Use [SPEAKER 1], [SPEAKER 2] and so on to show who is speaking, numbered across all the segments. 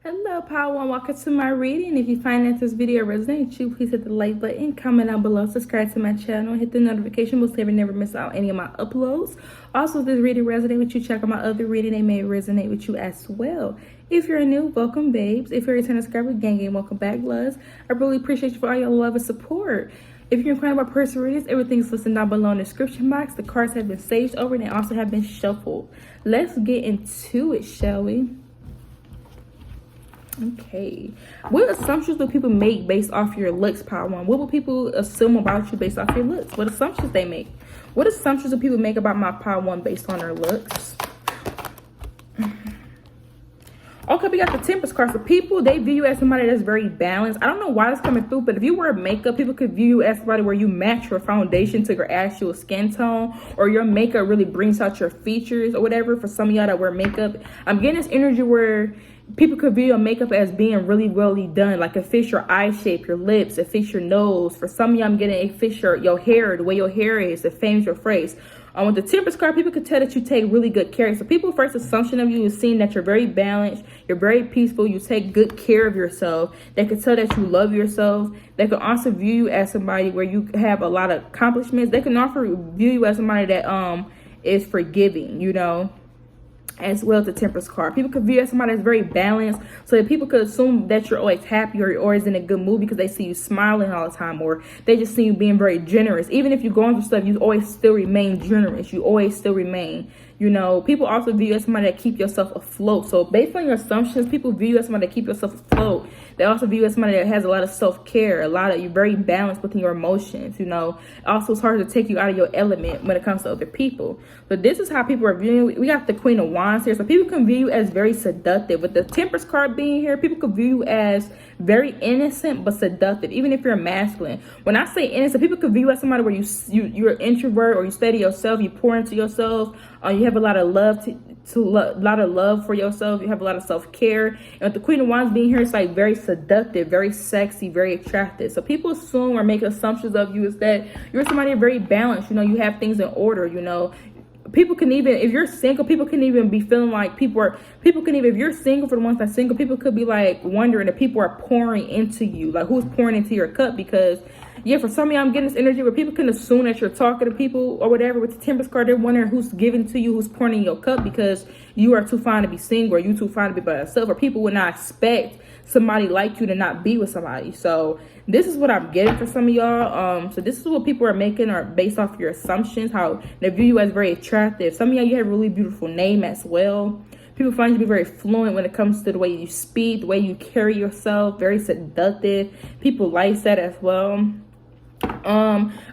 [SPEAKER 1] Hello, Power One. Welcome to my reading. If you find that this video resonates with you, please hit the like button, comment down below, subscribe to my channel, hit the notification bell so you never miss out any of my uploads. Also, if this reading resonates with you, check out my other reading. They may resonate with you as well. If you're new, welcome, babes. If you're a returning subscriber, gang, welcome back, loves. I really appreciate you for all your love and support. If you're inquiring about personal readings, everything's listed down below in the description box. The cards have been saved over and they also have been shuffled. Let's get into it, shall we? Okay, what assumptions do people make based off your looks, Power One? What will people assume about you based off your looks? What assumptions they make? What assumptions do people make about my Power One based on their looks? Okay, we got the Temperance card. For people, they view you as somebody that's very balanced. I don't know why it's coming through, but if you wear makeup, people could view you as somebody where you match your foundation to your actual skin tone, or your makeup really brings out your features or whatever. For some of y'all that wear makeup, I'm getting this energy where people could view your makeup as being really well done. Like it fits your eye shape, your lips, it fits your nose. For some of y'all, I'm getting it fits your hair, the way your hair is, it frames your face. With the Temperance card, people could tell that you take really good care. So people's first assumption of you is seeing that you're very balanced, you're very peaceful, you take good care of yourself. They could tell that you love yourself. They could also view you as somebody where you have a lot of accomplishments. They can also view you as somebody that is forgiving, you know, as well as the Temperance card. People could view you as somebody that's very balanced, so that people could assume that you're always happy or you're always in a good mood because they see you smiling all the time, or they just see you being very generous. Even if you're going through stuff, you always still remain generous. You always still remain, you know. People also view you as somebody that keep yourself afloat. So based on your assumptions, people view you as somebody that keep yourself afloat. They also view you as somebody that has a lot of self-care, you're very balanced within your emotions, you know. Also, it's hard to take you out of your element when it comes to other people. But this is how people are viewing you. We got the Queen of Wands here. So people can view you as very seductive. With the Temperance card being here, people can view you as very innocent but seductive, even if you're masculine. When I say innocent, people can view you as somebody where you're an introvert, or you study yourself, you pour into yourself, you have a lot of love lot of love for yourself, you have a lot of self-care. And with the Queen of Wands being here, it's like very seductive, very sexy, very attractive. So people assume or make assumptions of you is that you're somebody very balanced, you know, you have things in order, you know. People can even, if you're single, people can even be feeling like people can even, if you're single, for the ones that's single, people could be like wondering if people are pouring into you, like who's pouring into your cup. Because yeah, for some of y'all, I'm getting this energy where people can assume that you're talking to people or whatever. With the Temperance card, they're wondering who's giving to you, who's pouring in your cup, because you are too fine to be single, or you too fine to be by yourself, or people would not expect somebody like you to not be with somebody. So this is what I'm getting for some of y'all. So this is what people are making, or based off your assumptions, how they view you as very attractive. Some of y'all, you have a really beautiful name as well. People find you to be very fluent when it comes to the way you speak, the way you carry yourself, very seductive. People like that as well.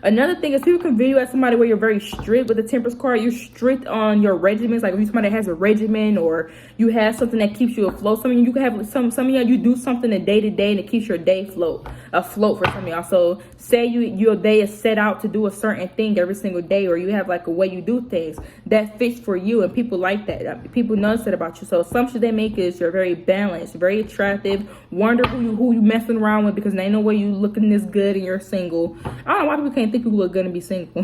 [SPEAKER 1] Another thing is people can view you as somebody where you're very strict. With the Temperance card, you're strict on your regimens. Like if you're somebody that has a regimen, or you have something that keeps you afloat. Some of you can have some of y'all, you do something a day to day and it keeps your day afloat for some of y'all. So say your day is set out to do a certain thing every single day, or you have like a way you do things that fits for you, and people like that. People notice that about you. So assumptions they make is you're very balanced, very attractive, wonder who you messing around with, because they know where you looking this good and you're single. I don't know why people can't think you look good and be single.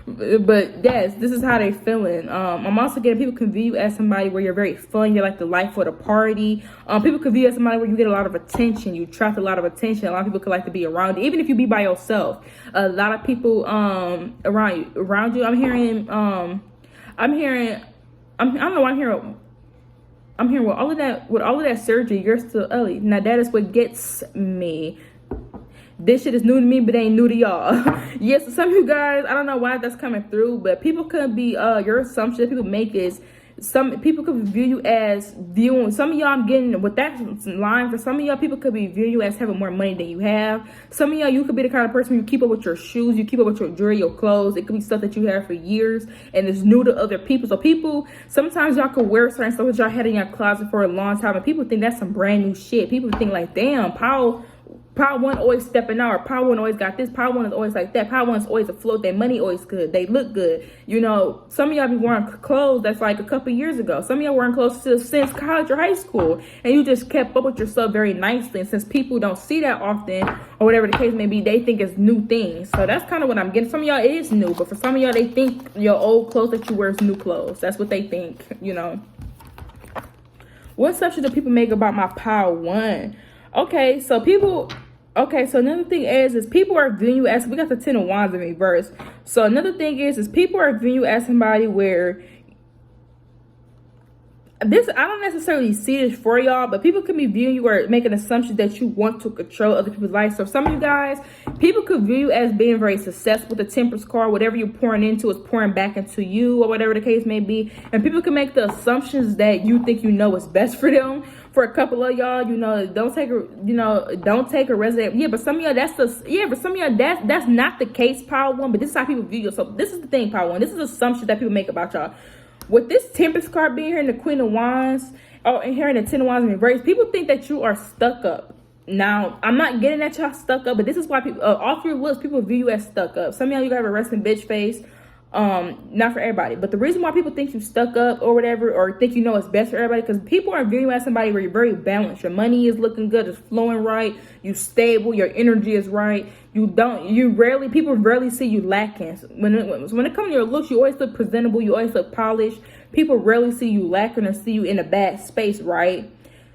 [SPEAKER 1] But yes, this is how they feeling. I'm also getting people can view you as somebody where you're very fun, you're like the life of the party. People can view you as somebody where you get a lot of attention, you attract a lot of attention. A lot of people could like to be around you, even if you be by yourself. A lot of people around you. I'm hearing with all of that surgery, you're still early. Now that is what gets me. This shit is new to me, but it ain't new to y'all. Yes, some of you guys, I don't know why that's coming through, but people could be, your assumption that people make is, some people could view you as viewing, some of y'all, I'm getting with that line, for some of y'all, people could be viewing you as having more money than you have. Some of y'all, you could be the kind of person you keep up with your shoes, you keep up with your jewelry, your clothes. It could be stuff that you have for years and it's new to other people. So people, sometimes y'all could wear certain stuff that y'all had in your closet for a long time, and people think that's some brand new shit. People think like, damn, Power One always stepping out, or Power One always got this, Power One is always like that, Power One is always afloat, their money always good, they look good. You know, some of y'all be wearing clothes that's like a couple years ago. Some of y'all wearing clothes since college or high school, and you just kept up with yourself very nicely. And since people don't see that often, or whatever the case may be, they think it's new things. So that's kind of what I'm getting. Some of y'all, it is new, but for some of y'all, they think your old clothes that you wear is new clothes. That's what they think, you know. What assumptions do people make about my power one? Okay, so another thing is people are viewing you as, we got the 10 of Wands in reverse. So another thing is people are viewing you as somebody where this, I don't necessarily see this for y'all, but people could be viewing you or making assumptions that you want to control other people's lives. So some of you guys, people could view you as being very successful with the Temperance card. Whatever you're pouring into is pouring back into you, or whatever the case may be. And people can make the assumptions that you think you know what's best for them. For a couple of y'all, don't take a resident. Yeah, but some of y'all, that's not the case, power one. But this is how people view you. So this is the thing, power one. This is assumptions that people make about y'all. With this Temperance card being here in the Queen of Wands, and here in the 10 of Wands in reverse, people think that you are stuck up. Now, I'm not getting that y'all stuck up, but this is why people, off your looks, people view you as stuck up. Some of y'all, you have a resting bitch face. Not for everybody, but the reason why people think you stuck up or whatever, or think you know what's best for everybody, because people are viewing you as somebody where you're very balanced. Your money is looking good, it's flowing right, you stable, your energy is right. People rarely see you lacking. When it comes to your looks, you always look presentable, you always look polished. People rarely see you lacking or see you in a bad space, right?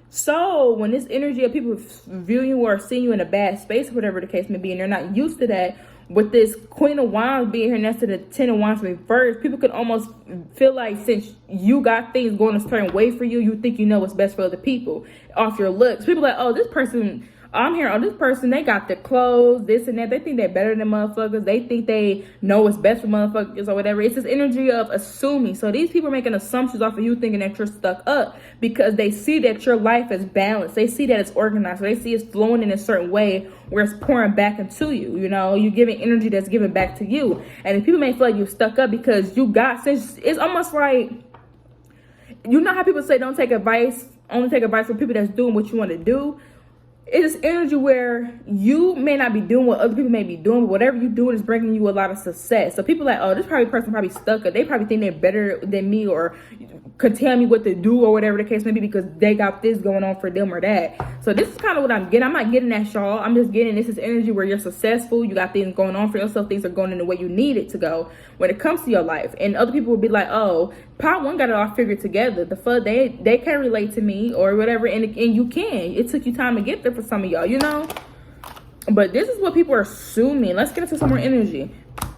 [SPEAKER 1] So when this energy of people viewing you or seeing you in a bad space, whatever the case may be, and they're not used to that, with this Queen of Wands being here next to the 10 of Wands reverse, people could almost feel like, since you got things going a certain way for you, you think you know what's best for other people off your looks. People are like, oh, this person, I'm here, oh, this person, they got the clothes, this and that. They think they're better than motherfuckers. They think they know what's best for motherfuckers or whatever. It's this energy of assuming. So these people are making assumptions off of you thinking that you're stuck up because they see that your life is balanced. They see that it's organized. So they see it's flowing in a certain way where it's pouring back into you. You're giving energy that's given back to you. And if people may feel like you're stuck up because since it's almost like, you know how people say don't take advice, only take advice from people that's doing what you want to do. It's energy where you may not be doing what other people may be doing, but whatever you're doing is bringing you a lot of success. So people are like, oh, this person probably stuck up. They probably think they're better than me or could tell me what to do or whatever the case may be because they got this going on for them or that. So this is kind of what I'm getting. I'm not getting that, y'all. I'm just getting this is energy where you're successful. You got things going on for yourself. Things are going in the way you need it to go when it comes to your life. And other people will be like, oh, Part 1 got it all figured together. The fuck, they can't relate to me or whatever. And you can. It took you time to get there for some of y'all, But this is what people are assuming. Let's get into some more energy.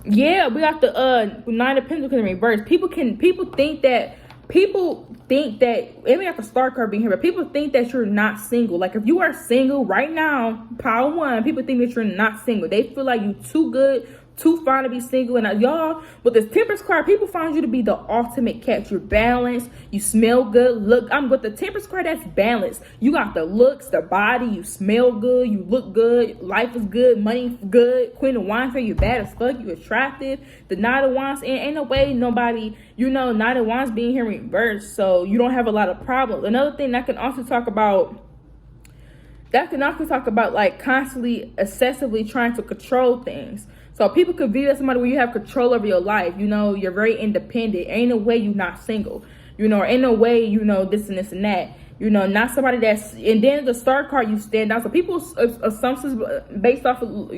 [SPEAKER 1] Yeah, we got the 9 of Pentacles in reverse. People think that, and we got the Star card being here, but people think that you're not single. Like if you are single right now, Power 1, people think that you're not single. They feel like you too good, too fine to be single. And y'all, with this Temperance card, people find you to be the ultimate catch. You're balanced, you smell good. Look, with the Temperance card, that's balanced. You got the looks, the body, you smell good, you look good, life is good, money good. Queen of Wands, you bad as fuck, you attractive. The Knight of Wands, and ain't no way nobody, Knight of Wands being here in reverse, so you don't have a lot of problems. Another thing that can also talk about like constantly, excessively trying to control things. So people could view as somebody where you have control over your life. You're very independent. Ain't no way you not single. Or ain't no way, this and this and that. Not somebody that's, and then the Star card, you stand out. So people's assumptions based off of,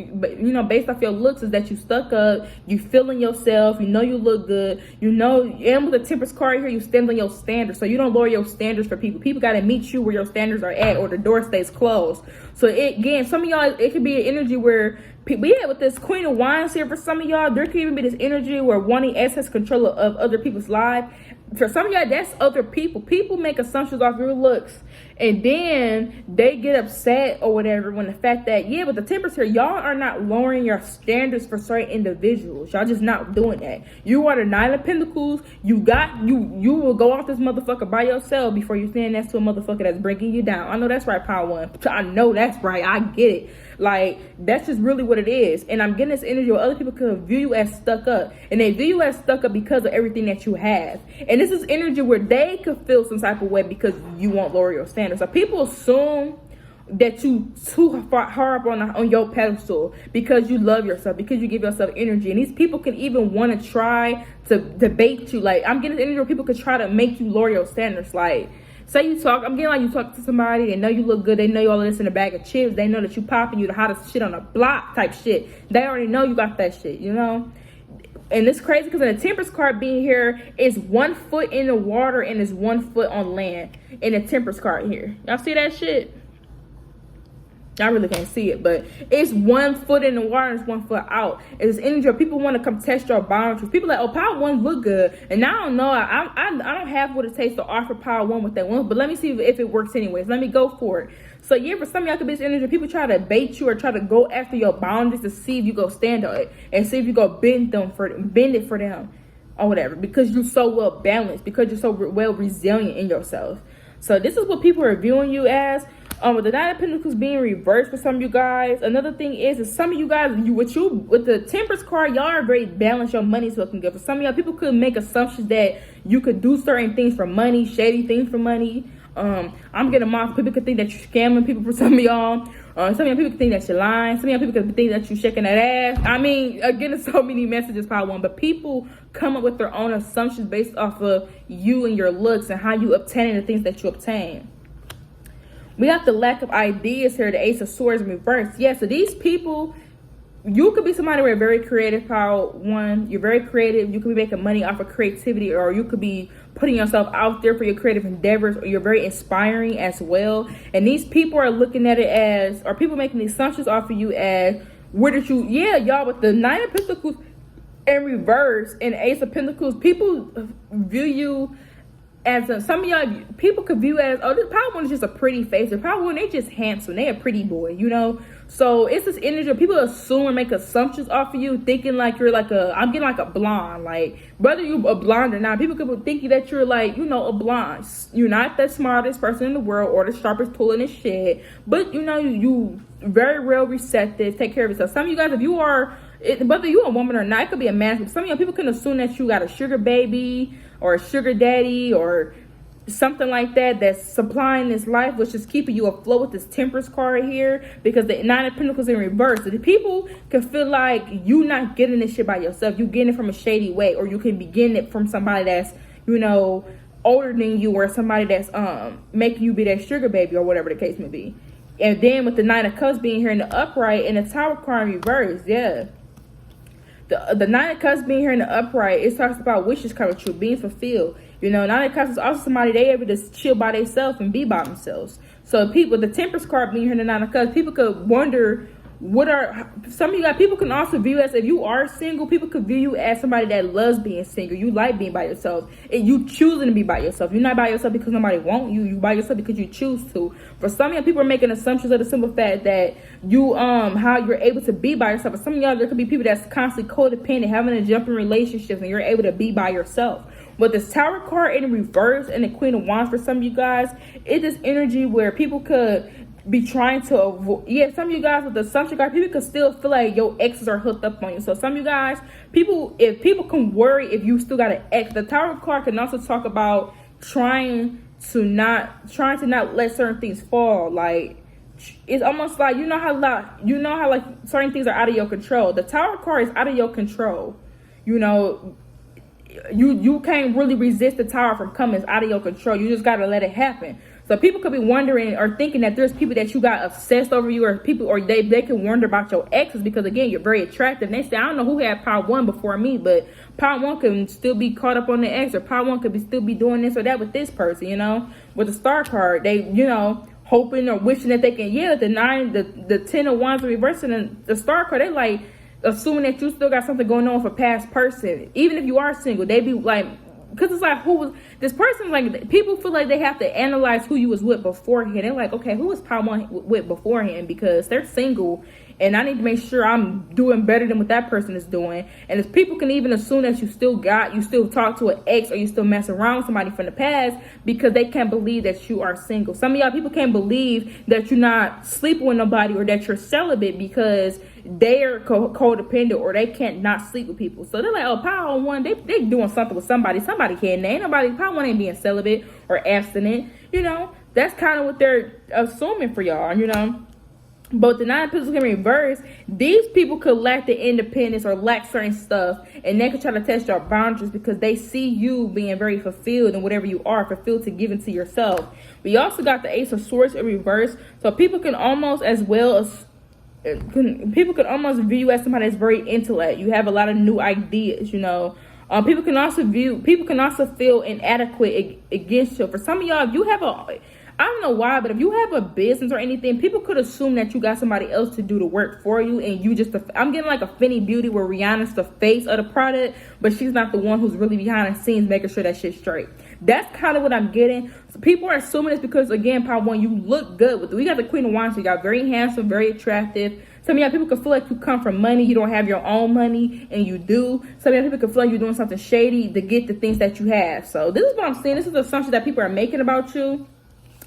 [SPEAKER 1] based off your looks is that you stuck up, you feeling yourself, you look good, and with the Temperance card here, you stand on your standards. So you don't lower your standards for people. People got to meet you where your standards are at, or the door stays closed. So again, some of y'all, it could be an energy where, with this Queen of Wands here, for some of y'all, there could even be this energy where wanting access control of other people's lives. For some of y'all, that's other people. People make assumptions off your looks, and then they get upset or whatever when the fact that, but the Temperance here, y'all are not lowering your standards for certain individuals. Y'all just not doing that. You are the 9 of Pentacles. You will go off this motherfucker by yourself before you stand next to a motherfucker that's breaking you down. I know that's right, Power 1. I know that's right. I get it. Like, that's just really what it is. And I'm getting this energy where other people could view you as stuck up. And they view you as stuck up because of everything that you have. And this is energy where they could feel some type of way because you won't lower your standards. So people assume that you too far up on your pedestal because you love yourself, because you give yourself energy. And these people can even want to try to debate you. Like, I'm getting this energy where people could try to make you lower your standards. Like, say you talk, I'm getting like you talk to somebody, they know you look good, they know you all of this in a bag of chips, they know that you popping, you the hottest shit on the block type shit. They already know you got that shit, And it's crazy because in the Temperance card being here, it's 1 foot in the water and it's 1 foot on land in the Temperance card here. Y'all see that shit? I really can't see it, but it's 1 foot in the water and it's 1 foot out. It's energy of people want to come test your boundaries. People like, oh, power one look good, and I don't know. I don't have what it takes to offer power one with that one, but let me see if it works anyways. Let me go for it. So yeah, for some of y'all could be this energy. People try to bait you or try to go after your boundaries to see if you go stand on it and see if you go bend it for them or whatever, because you're so well balanced, because you're so well resilient in yourself. So this is what people are viewing you as. With the Nine of Pentacles being reversed for some of you guys, another thing is some of you guys, with the Temperance card, y'all are very balanced. Your money's looking good. For some of y'all, people could make assumptions that you could do certain things for money, shady things for money. I'm getting off. People could think that you're scamming people. For some of y'all, some of y'all people could think that you're lying. Some of y'all people could think that you're shaking that ass. I mean, again, there's so many messages, power one, but people come up with their own assumptions based off of you and your looks and how you obtain the things that you obtain. We have the lack of ideas here, the Ace of Swords in reverse. Yeah, so these people, you could be somebody with a very creative power one. You're very creative. You could be making money off of creativity, or you could be putting yourself out there for your creative endeavors, or you're very inspiring as well. And these people are looking at it as, or people making assumptions off of you as, where did you, yeah, y'all, with the Nine of Pentacles in reverse and Ace of Pentacles, people view you as some of y'all people could view as, oh, this power one is just a pretty face. The power one, they just handsome. They a pretty boy, you know. So it's this energy of people assume and make assumptions off of you, thinking like you're like I'm getting like a blonde, like whether you a blonde or not. People could be thinking that you're like, you know, a blonde. You're not the smartest person in the world or the sharpest tool in the shed, but you know, you very real receptive, take care of yourself. Some of you guys, if you are, whether you're a woman or not, it could be a man. But some of y'all people can assume that you got a sugar baby or a sugar daddy or something like that that's supplying this life, which is keeping you afloat with this Temperance card here, because the Nine of Pentacles in reverse. So the people can feel like you not getting this shit by yourself. You getting it from a shady way, or you can be getting it from somebody that's, you know, older than you, or somebody that's making you be that sugar baby, or whatever the case may be. And then with the Nine of Cups being here in the upright and the Tower card in reverse, yeah. The Nine of Cups being here in the upright, it talks about wishes coming true, being fulfilled. You know, Nine of Cups is also somebody they able to chill by themselves and be by themselves. So people, the Temperance card being here in the Nine of Cups, people could wonder, what are some of you guys, people can also view as, if you are single, people could view you as somebody that loves being single. You like being by yourself, and you choosing to be by yourself. You're not by yourself because nobody wants you. You by yourself because you choose to. For some of you, people are making assumptions of the simple fact that you how you're able to be by yourself. For some of y'all, there could be people that's constantly codependent, having a jump in relationships, and you're able to be by yourself. With this Tower card in reverse and the Queen of Wands, for some of you guys, it's this energy where people could be trying to avoid, yeah, some of you guys with the Assumption card, people could still feel like your exes are hooked up on you. So some of you guys, if people can worry if you still got an ex. The Tower card can also talk about trying to not let certain things fall. Like, it's almost like, you know how like certain things are out of your control. The Tower card is out of your control. You know, you can't really resist the Tower from coming. It's out of your control. You just got to let it happen. So people could be wondering or thinking that there's people that you got obsessed over you, or people, or they can wonder about your exes, because again, you're very attractive. And they say, I don't know who had power one before me, but power one can still be caught up on the ex, or power one could still be doing this or that with this person, you know. With the Star card, they, you know, hoping or wishing that they can, yeah, the 10 of Wands reversing, and the Star card, they like assuming that you still got something going on with a past person. Even if you are single, they be like, because it's like, who was this person? Like, people feel like they have to analyze who you was with beforehand. They're like, okay, who was power one with beforehand? Because they're single, and I need to make sure I'm doing better than what that person is doing. And if people can even assume that you still talk to an ex, or you still mess around with somebody from the past, because they can't believe that you are single. Some of y'all people can't believe that you're not sleeping with nobody, or that you're celibate, because they're codependent, or they can't not sleep with people. So they're like, oh, power one, they doing something with somebody can't. Ain't nobody, power one ain't being celibate or abstinent, you know. That's kind of what they're assuming for y'all, you know. But the Nine of Pentacles in reverse, these people could lack the independence or lack certain stuff, and they could try to test your boundaries because they see you being very fulfilled in whatever you are, fulfilled to give into yourself. We also got the Ace of Swords in reverse, so people can almost as well as people could almost view you as somebody that's very intellect. You have a lot of new ideas, you know. People can also feel inadequate against you. For some of y'all, if you have I don't know why, but if you have a business or anything, people could assume that you got somebody else to do the work for you, and you just, I'm getting like a Fenty Beauty where Rihanna's the face of the product, but she's not the one who's really behind the scenes making sure that shit's straight. That's kind of what I'm getting. So people are assuming this because, again, part one, you look good with it. We got the Queen of Wands, so you got very handsome, very attractive. Some of y'all people can feel like you come from money, you don't have your own money, and you do. Some of y'all people can feel like you're doing something shady to get the things that you have. So this is what I'm saying. This is the assumption that people are making about you.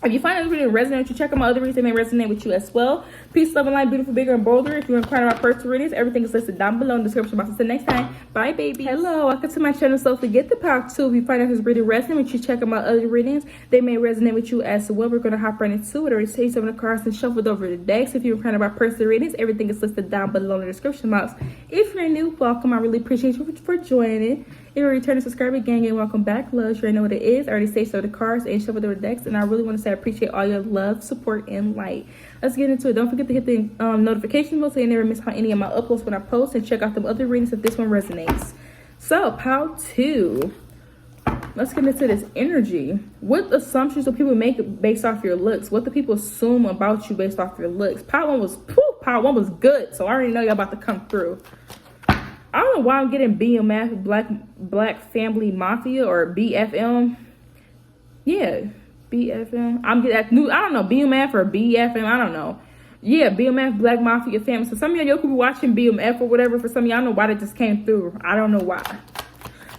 [SPEAKER 1] If you find this really resonate with you, check out my other readings. They may resonate with you as well. Peace, love, and light, beautiful, bigger, and bolder. If you're inquiring about personal readings, everything is listed down below in the description box. Until next time, bye, baby. Hello, welcome to my channel, Soulfully Gifted Part 2. If you find this really resonate with you, check out my other readings. They may resonate with you as well. We're going to hop right into it. Already say some of the cards and shuffled over the decks. If you're inquiring about personal readings, everything is listed down below in the description box. If you're new, welcome. I really appreciate you for joining. If you're a returning subscriber, gang, welcome back. Love, you already know what it is. I already say so the cards and shuffle the decks, and I really want to say I appreciate all your love, support, and light. Let's get into it. Don't forget to hit the notification bell so you never miss any of my uploads when I post, and check out the other readings if this one resonates. So, part 2. Let's get into this energy. What assumptions do people make based off your looks? What do people assume about you based off your looks? Part 1 was good, so I already know y'all about to come through. I don't know why I'm getting BMF, Black Family Mafia, or BFM. Yeah, BFM. I'm getting that new, I don't know, BMF or BFM, I don't know. Yeah, BMF, Black Mafia Family. So some of y'all could be watching BMF or whatever. For some of y'all, I don't know why that just came through. I don't know why.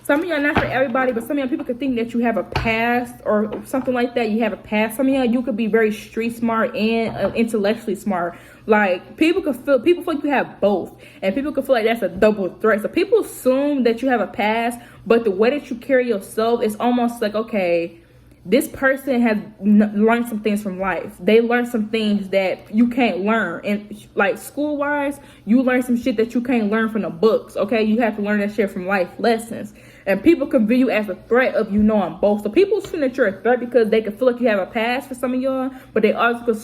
[SPEAKER 1] Some of y'all, not for everybody, but some of y'all people could think that you have a past or something like that. You have a past. Some of y'all, you could be very street smart and intellectually smart. Like, people feel like you have both. And people could feel like that's a double threat. So people assume that you have a past, but the way that you carry yourself is almost like, okay, this person has learned some things from life. They learned some things that you can't learn. And like school-wise, you learn some shit that you can't learn from the books, okay? You have to learn that shit from life lessons. And people can view you as a threat of you knowing both. So people assume that you're a threat because they can feel like you have a past for some of y'all, but they also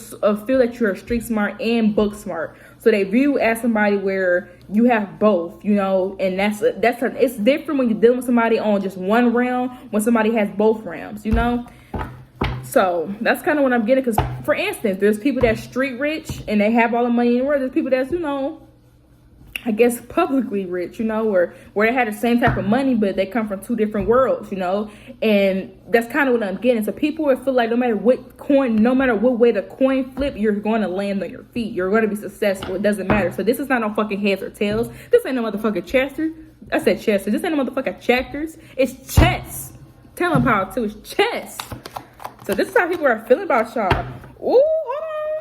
[SPEAKER 1] feel that you're street smart and book smart. So they view you as somebody where you have both, you know, and it's different when you're dealing with somebody on just one realm when somebody has both realms, you know. So that's kind of what I'm getting, because for instance, there's people that's street rich and they have all the money in the world. There's people that's, you know, I guess publicly rich, you know, or where they had the same type of money, but they come from two different worlds, you know, and that's kind of what I'm getting. So people will feel like no matter what way the coin flip, you're going to land on your feet. You're going to be successful. It doesn't matter. So this is not no fucking heads or tails. This ain't no motherfucking Chester. I said Chester. This ain't no motherfucking checkers. It's chess. Tell them how too. It's chess. So this is how people are feeling about y'all. Ooh, hold on.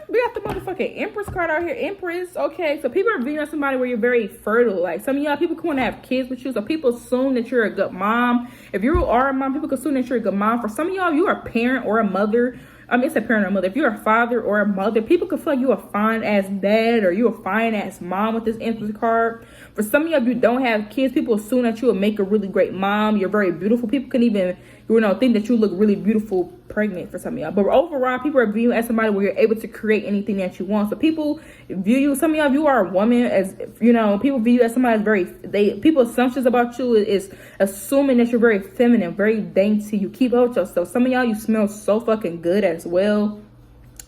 [SPEAKER 1] We got the motherfucking Empress card out here. Empress. Okay, so people are viewing somebody where you're very fertile. Like some of y'all, people can want to have kids with you. So people assume that you're a good mom. If you are a mom, people can assume that you're a good mom. For some of y'all, you are a parent or a mother. I mean, it's a parent or a mother. If you're a father or a mother, people can feel like you're a fine-ass dad or you're a fine-ass mom with this Empress card. For some of y'all, if you don't have kids, people assume that you will make a really great mom. You're very beautiful. People can even, you know, think that you look really beautiful pregnant for some of y'all. But overall, people are viewing you as somebody where you're able to create anything that you want. So people view you, some of y'all, you are a woman, as, you know, people view you as somebody that's people's assumptions about you is assuming that you're very feminine, very dainty. You keep up with yourself. Some of y'all, you smell so fucking good as well.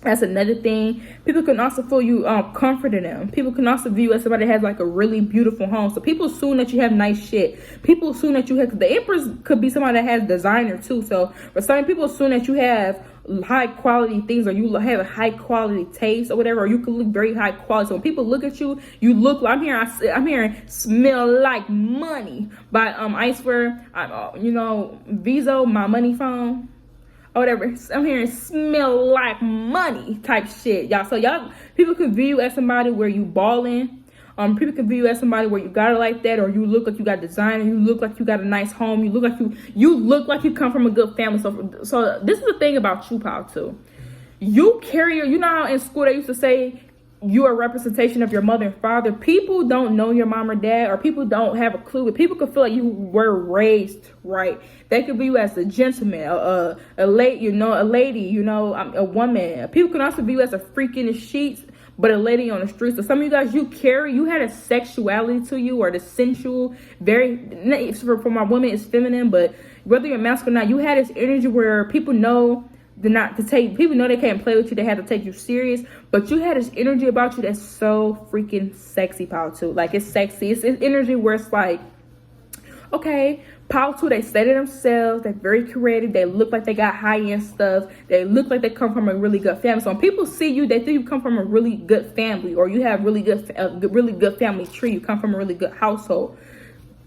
[SPEAKER 1] That's another thing. People can also feel you comforting them. People can also view you as somebody that has like a really beautiful home. So people assume that you have nice shit. People assume that you have, the Empress could be somebody that has designer too. So for some people assume that you have high quality things, or you have a high quality taste or whatever, or you can look very high quality. So when people look at you, you look like, I'm hearing smell like money by I swear, you know, Viso, my money phone. Or whatever. I'm hearing smell like money type shit, y'all. So y'all, people can view you as somebody where you balling. People can view you as somebody where you got it like that, or you look like you got designer. You look like you got a nice home. You look like you come from a good family. So this is the thing about you, pal, too. You carry, you know how in school they used to say you're a representation of your mother and father. People don't know your mom or dad, or people don't have a clue. People could feel like you were raised right. They could view you as a gentleman, a lady, you know, a woman. People can also view you as a freak in the sheets, but a lady on the street. So some of you guys, you had a sexuality to you, or the sensual, very, for my women it's feminine, but whether you're masculine or not, you had this energy where people know people know they can't play with you, they have to take you serious, but you had this energy about you that's so freaking sexy, power too. Like, it's sexy. It's energy where it's like, okay, power too, they say to themselves, they're very creative, they look like they got high-end stuff, they look like they come from a really good family. So when people see you, they think you come from a really good family, or you have really good family tree, you come from a really good household.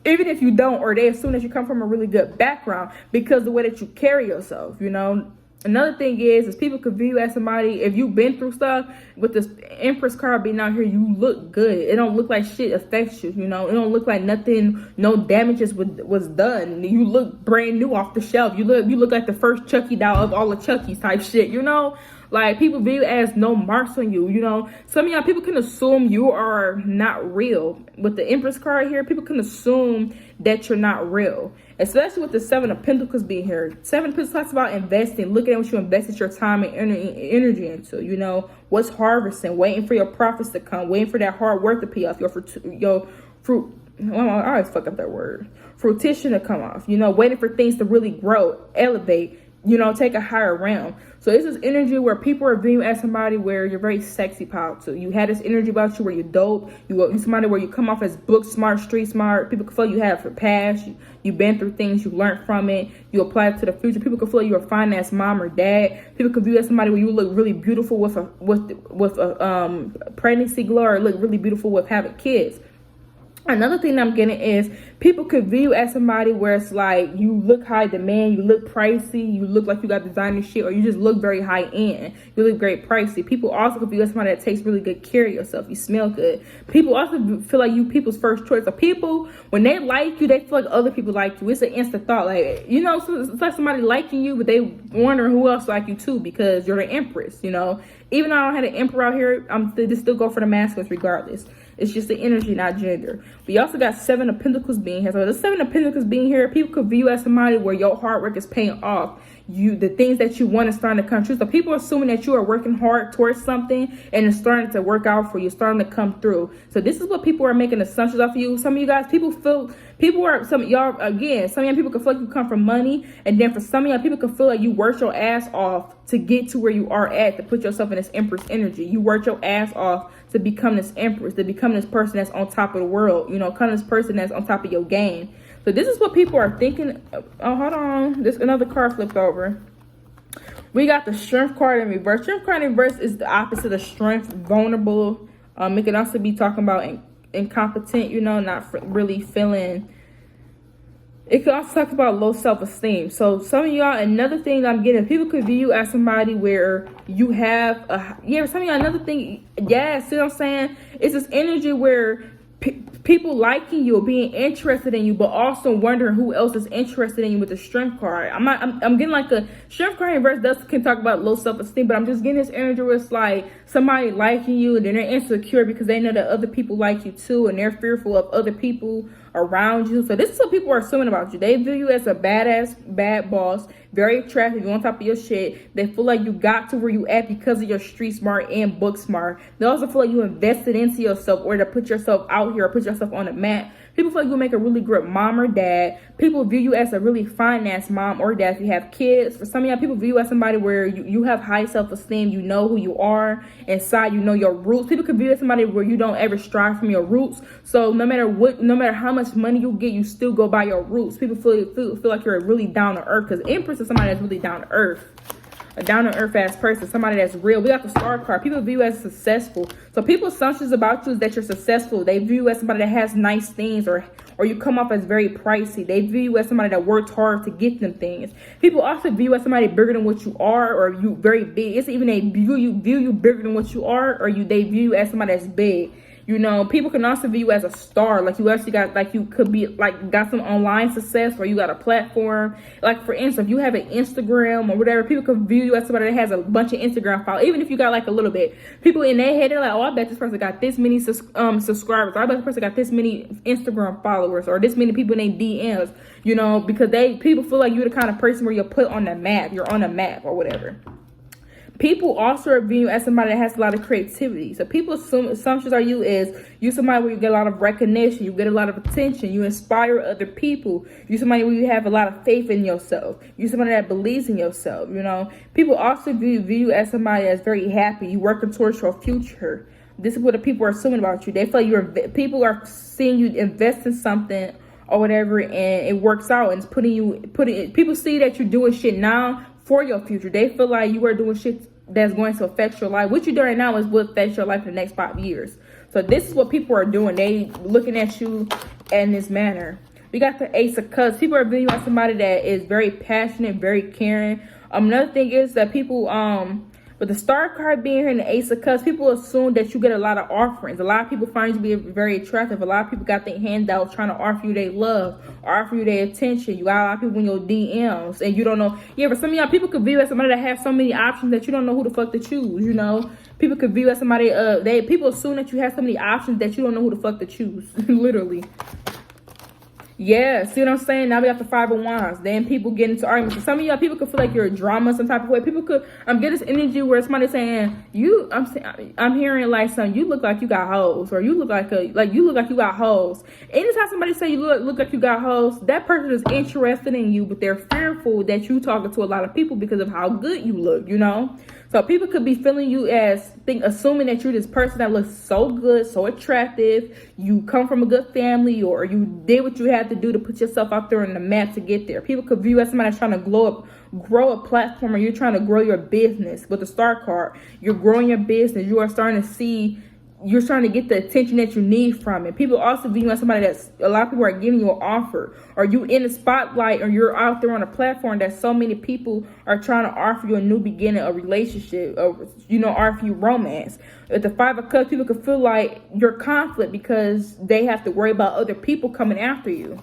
[SPEAKER 1] Even if you don't, or they assume that you come from a really good background because of the way that you carry yourself, you know. Another thing is people could view you as somebody, if you've been through stuff, with this Empress card being out here, you look good. It don't look like shit affects you, you know. It don't look like nothing, no damages was done. You look brand new off the shelf. You look like the first Chucky doll of all the Chuckies type shit, you know. Like, people view it as no marks on you, you know. Some of y'all, people can assume you are not real. With the Empress card here, people can assume that you're not real. Especially with the Seven of Pentacles being here. Seven of Pentacles talks about investing, looking at what you invested your time and energy into, you know. What's harvesting, waiting for your profits to come, waiting for that hard work to pay off, your fruit. Well, I always fuck up that word. Fruition to come off, you know, waiting for things to really grow, elevate, you know, take a higher realm. So it's this energy where people are viewing you as somebody where you're very sexy, power too. You had this energy about you where you're dope. You're somebody where you come off as book smart, street smart. People can feel you have a past. You've been through things. You learned from it. You apply it to the future. People can feel you're a finance mom or dad. People can view you as somebody where you look really beautiful with a pregnancy glow, or look really beautiful with having kids. Another thing I'm getting is people could view you as somebody where it's like you look high demand, you look pricey, you look like you got designer shit, or you just look very high end. You look very pricey. People also could view you as somebody that takes really good care of yourself. You smell good. People also feel like you people's first choice. So people, when they like you, they feel like other people like you. It's an instant thought. Like, you know, it's like somebody liking you, but they wonder who else like you too, because you're the Empress, you know. Even though I don't have an Emperor out here, they still go for the masculines regardless. It's just the energy, not gender. We also got Seven of Pentacles being here. So the Seven of Pentacles being here, people could view you as somebody where your hard work is paying off. The things that you want is starting to come true. So people are assuming that you are working hard towards something and it's starting to work out for you, starting to come through. So this is what people are making assumptions off of you. Some of you guys, some of y'all people can feel like you come from money, and then for some of y'all, people can feel like you worked your ass off to get to where you are at, to put yourself in this Empress energy. You worked your ass off to become this Empress, to become this person that's on top of the world, you know, become this person that's on top of your game. So this is what people are thinking. Oh, hold on. There's another card flipped over. We got the Strength card in reverse. Strength card in reverse is the opposite of strength, vulnerable. It can also be talking about incompetent, you know, not really feeling. It could also talk about low self-esteem. So some of y'all, another thing I'm getting, people could view you as somebody where you have some of y'all, another thing, see what I'm saying? It's this energy where people liking you or being interested in you, but also wondering who else is interested in you with the Strength card. I'm getting like a Strength card in reverse can talk about low self-esteem, but I'm just getting this energy where it's like somebody liking you and then they're insecure because they know that other people like you too, and they're fearful of other people around you. So this is what people are assuming about you. They view you as a bad boss, very attractive, you on top of your shit. They feel like you got to where you at because of your street smart and book smart. They also feel like you invested into yourself, or to put yourself out here or put yourself on the map. People feel like you make a really great mom or dad. People view you as a really finance mom or dad if you have kids. For some of y'all, people view you as somebody where you have high self-esteem. You know who you are inside. You know your roots. People can view you as somebody where you don't ever strive from your roots. So no matter how much money you get, you still go by your roots. People feel like you're really down to earth, because Empress is somebody that's really down to earth. A down-to-earth ass person, somebody that's real. We got the Star card. People view you as successful. So people's assumptions about you is that you're successful. They view you as somebody that has nice things, or you come off as very pricey. They view you as somebody that worked hard to get them things. People also view you as somebody bigger than what you are, or you very big. It's even they view you bigger than what you are, or they view you as somebody that's big. You know, people can also view you as a star. Like you actually got, like you could be like got some online success, or you got a platform. Like for instance, if you have an Instagram or whatever, people can view you as somebody that has a bunch of Instagram followers. Even if you got like a little bit, people in their head, they're like, oh, I bet this person got this many subscribers. Or I bet this person got this many Instagram followers, or this many people in their DMs. You know, because people feel like you're the kind of person where you're put on the map. You're on a map or whatever. People also are viewing you as somebody that has a lot of creativity. So people's assumptions are you somebody where you get a lot of recognition, you get a lot of attention, you inspire other people, you somebody where you have a lot of faith in yourself, you somebody that believes in yourself, you know. People also view you as somebody that's very happy, you working towards your future. This is what the people are assuming about you. They feel people are seeing you invest in something or whatever, and it works out, and it's people see that you're doing shit now for your future. They feel like you are doing shit that's going to affect your life. What you're doing now is what affects your life in the next 5 years. So this is what people are doing. They looking at you in this manner. We got the Ace of Cups. People are viewing you as somebody that is very passionate, very caring. Another thing is that people with the Star card being here and the Ace of Cups, people assume that you get a lot of offerings. A lot of people find you to be very attractive. A lot of people got their hand out trying to offer you their love, offer you their attention. You got a lot of people in your DMs, and you don't know. Yeah, but some of y'all people could view as somebody that has so many options that you don't know who the fuck to choose. You know, people could view as somebody. People assume that you have so many options that you don't know who the fuck to choose. Literally. Yeah, see what I'm saying? Now we got the Five of Wands. Then people get into arguments. So some of y'all people could feel like you're a drama some type of way. People could get this energy where somebody's saying I'm hearing like you look like you got hoes, or you look like you got hoes. Anytime somebody say you look like you got hoes, that person is interested in you, but they're fearful that you talking to a lot of people because of how good you look, you know? So people could be feeling you as assuming that you're this person that looks so good, so attractive. You come from a good family, or you did what you had to do to put yourself out there on the map to get there. People could view you as somebody that's trying to grow a platform, or you're trying to grow your business. With the Star card, you're growing your business. You are starting to see. You're trying to get the attention that you need from it. People also view you as somebody that's, a lot of people are giving you an offer, or you in the spotlight, or you're out there on a platform that so many people are trying to offer you a new beginning, a relationship, or, you know, offer you romance. At the Five of Cups, people could feel like you're conflict because they have to worry about other people coming after you.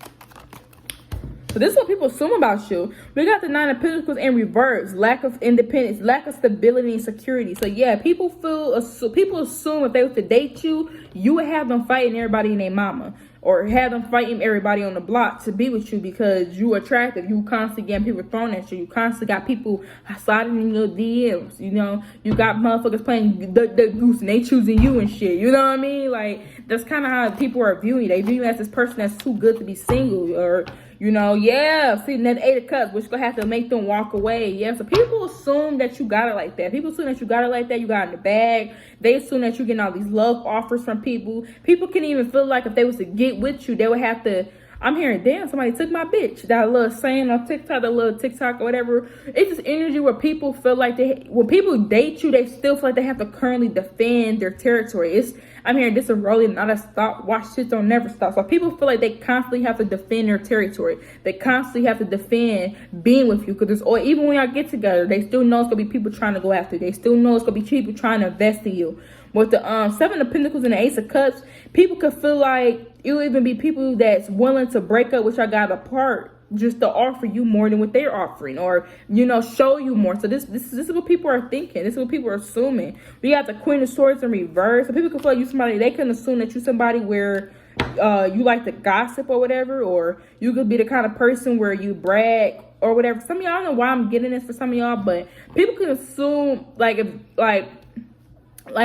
[SPEAKER 1] So this is what people assume about you. We got the Nine of Pentacles in reverse. Lack of independence, lack of stability and security. So yeah, people assume if they were to date you, you would have them fighting everybody and their mama, or have them fighting everybody on the block to be with you because you attractive. You constantly getting people thrown at you. You constantly got people sliding in your DMs. You know, you got motherfuckers playing the goose and they choosing you and shit. You know what I mean? Like, that's kind of how people are viewing you. They view you as this person that's too good to be single, or, you know, yeah, see that Eight of Cups, which gonna have to make them walk away. Yeah, so people assume that you got it like that. People assume that you got it like that. You got it in the bag. They assume that you're getting all these love offers from people. People can even feel like if they was to get with you, they would have to. I'm hearing, damn, somebody took my bitch. That little saying on TikTok, that little TikTok or whatever. It's this energy where people feel like when people date you, they still feel like they have to currently defend their territory. I'm hearing this is rolling, not a stop. Watch shit don't never stop. So people feel like they constantly have to defend their territory. They constantly have to defend being with you. Or even when y'all get together, they still know it's going to be people trying to go after you. They still know it's going to be people trying to invest in you. With the Seven of Pentacles and the Ace of Cups, people could feel like it'll even be people that's willing to break up, which I got apart, just to offer you more than what they're offering, or, you know, show you more. So this is what people are thinking. This is what people are assuming. We got the Queen of Swords in reverse. So people can feel like you somebody, they can assume that you somebody where you like to gossip or whatever, or you could be the kind of person where you brag or whatever. Some of y'all, I don't know why I'm getting this for some of y'all, but people can assume like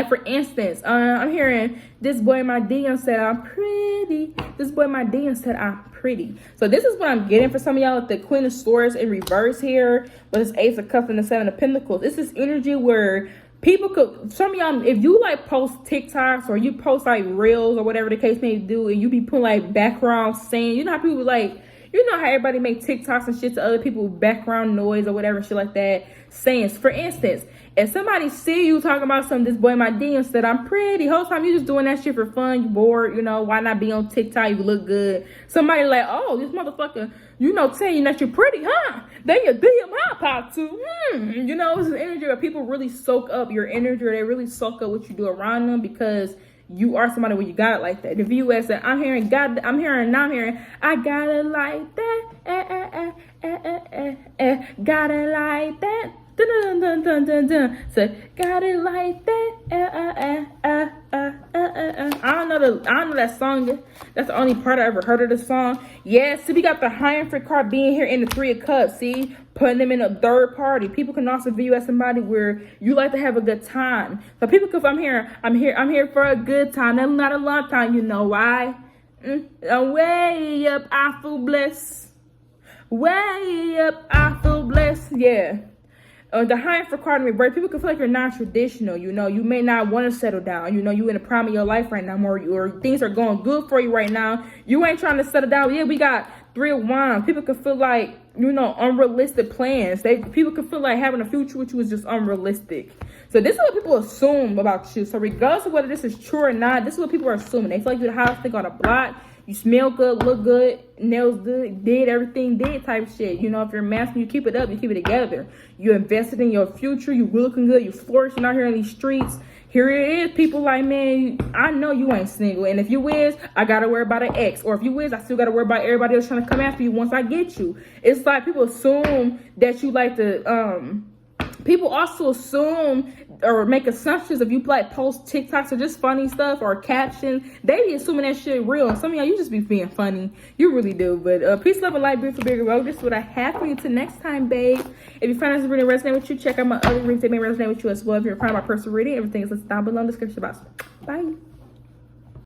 [SPEAKER 1] for instance, I'm hearing this boy in my DM said I'm pretty. This boy in my DM said I'm pretty. So this is what I'm getting for some of y'all with the Queen of Swords in reverse here, with this Ace of Cups and the Seven of Pentacles. This is energy where people could, some of y'all, if you like post TikToks or you post like reels or whatever the case may do, and you be putting like background saying, you know how people like, you know how everybody make TikToks and shit to other people with background noise or whatever shit like that, saying, for instance, if somebody see you talking about something, this boy in my DM said I'm pretty, whole time you just doing that shit for fun, you bored, you know, why not be on TikTok, you look good. Somebody like, oh, this motherfucker, you know, telling you that you're pretty, huh? Then your DM hot pop too. You know, it's an energy where people really soak up your energy, or they really soak up what you do around them, because you are somebody where you got it like that. The VUS said, I got it like that. Got it like that. Dun, dun, dun, dun, dun. So got it like that. I don't know that song. That's the only part I ever heard of the song. Yeah, see, we got the Hierophant card being here in the Three of Cups. See, putting them in a third party. People can also view you as somebody where you like to have a good time. So people can, I'm here for a good time. That's not a long time. You know why? I'm way up, I feel blessed. Way up, I feel blessed. Yeah. The Hierophant card in reverse, people can feel like you're non-traditional. You know, you may not want to settle down. You know, you in the prime of your life right now, or things are going good for you right now. You ain't trying to settle down. Yeah, we got 3 of Wands. People can feel like, you know, unrealistic plans. People can feel like having a future with you is just unrealistic. So this is what people assume about you. So regardless of whether this is true or not, this is what people are assuming. They feel like you're the hottest thing on the block. You smell good, look good, nails good, did everything, did type shit. You know, if you're masculine, you keep it up, you keep it together. You invested in your future, you looking good, you flourishing out here in these streets. Here it is, people like, man, I know you ain't single. And if you is, I gotta worry about an ex. Or if you is, I still gotta worry about everybody else trying to come after you once I get you. It's like people assume that you like to, people also assume or make assumptions if you like post TikToks or just funny stuff or captions. They be assuming that shit real. And some of y'all, you just be being funny. You really do. But peace, love, and light, beautiful, bigger road. This is what I have for you till next time, babe. If you find this really resonate with you, check out my other readings that may resonate with you as well. If you're a part of my personal reading, everything is listed down below in the description box. Bye.